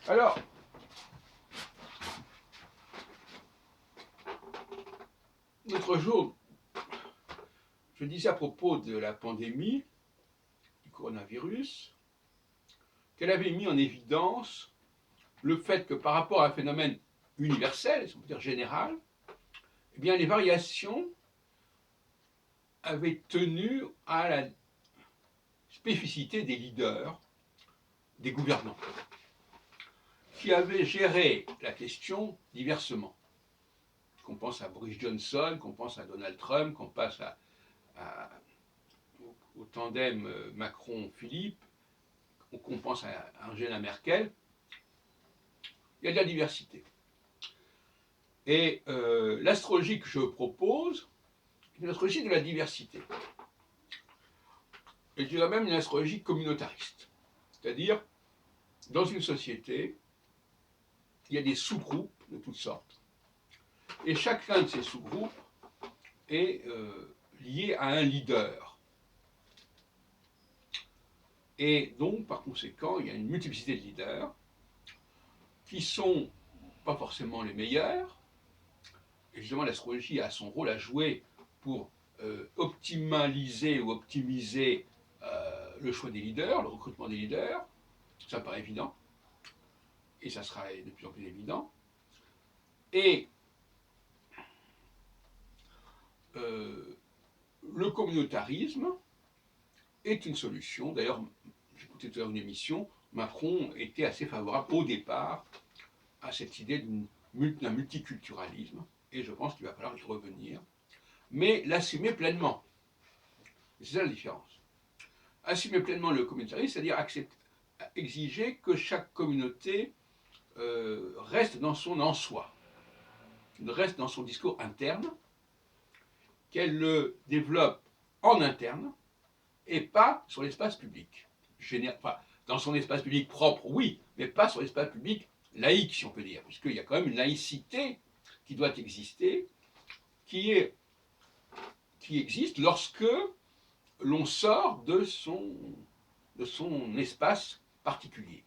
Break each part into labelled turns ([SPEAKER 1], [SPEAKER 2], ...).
[SPEAKER 1] Alors, l'autre jour, je disais à propos de la pandémie du coronavirus qu'elle avait mis en évidence le fait que par rapport à un phénomène universel, si on peut dire général, eh bien les variations avaient tenu à la spécificité des leaders, des gouvernants, qui avaient géré la question diversement. Qu'on pense à Boris Johnson, qu'on pense à Donald Trump, qu'on passe au tandem Macron-Philippe, qu'on pense à Angela Merkel, il y a de la diversité. Et l'astrologie que je propose est une astrologie de la diversité. Et je dirais même une astrologie communautariste. C'est-à-dire, dans une société, il y a des sous-groupes de toutes sortes. Et chacun de ces sous-groupes est lié à un leader. Et donc, par conséquent, il y a une multiplicité de leaders qui sont pas forcément les meilleurs. Et justement, l'astrologie a son rôle à jouer pour optimaliser ou optimiser le choix des leaders, le recrutement des leaders. Ça paraît évident. Et ça sera de plus en plus évident. Et le communautarisme est une solution. D'ailleurs, j'écoutais tout à l'heure une émission, Macron était assez favorable au départ à cette idée d'un multiculturalisme, et je pense qu'il va falloir y revenir, mais l'assumer pleinement. C'est ça la différence. Assumer pleinement le communautarisme, c'est-à-dire exiger que chaque communauté reste dans son en-soi, reste dans son discours interne, qu'elle le développe en interne, et pas sur l'espace public. Enfin, dans son espace public propre, oui, mais pas sur l'espace public laïque, si on peut dire, puisqu'il y a quand même une laïcité qui doit exister, qui existe lorsque l'on sort de son espace particulier.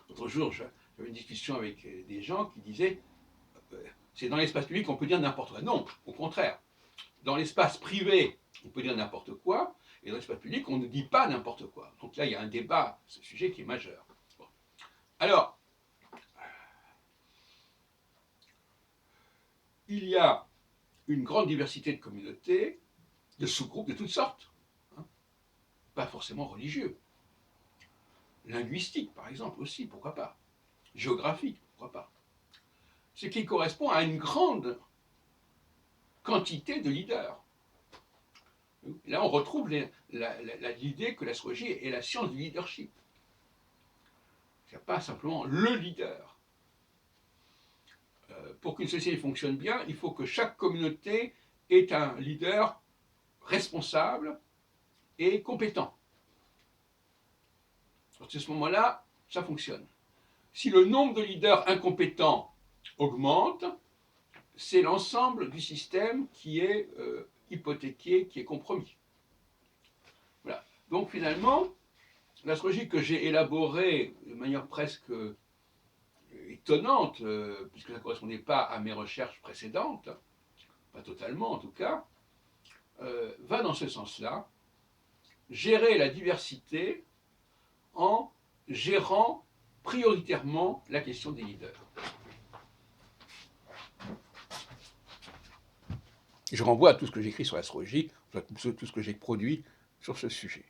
[SPEAKER 1] L'autre jour, j'avais une discussion avec des gens qui disaient c'est dans l'espace public qu'on peut dire n'importe quoi. Non, au contraire. Dans l'espace privé, on peut dire n'importe quoi, et dans l'espace public, on ne dit pas n'importe quoi. Donc là, il y a un débat, ce sujet qui est majeur. Bon. Alors, il y a une grande diversité de communautés, de sous-groupes de toutes sortes, hein, pas forcément religieux. Linguistique, par exemple, aussi, pourquoi pas. Géographique, pourquoi pas. Ce qui correspond à une grande quantité de leaders. Là, on retrouve l'idée que l'astrologie est la science du leadership. Il n'y a pas simplement le leader. Pour qu'une société fonctionne bien, il faut que chaque communauté ait un leader responsable et compétent. À ce moment-là, ça fonctionne. Si le nombre de leaders incompétents augmente, c'est l'ensemble du système qui est hypothéqué, qui est compromis. Voilà. Donc finalement, l'astrologie que j'ai élaborée de manière presque étonnante, puisque ça ne correspondait pas à mes recherches précédentes, pas totalement en tout cas, va dans ce sens-là, gérer la diversité en gérant prioritairement la question des leaders. Je renvoie à tout ce que j'écris sur l'astrologie, à tout ce que j'ai produit sur ce sujet.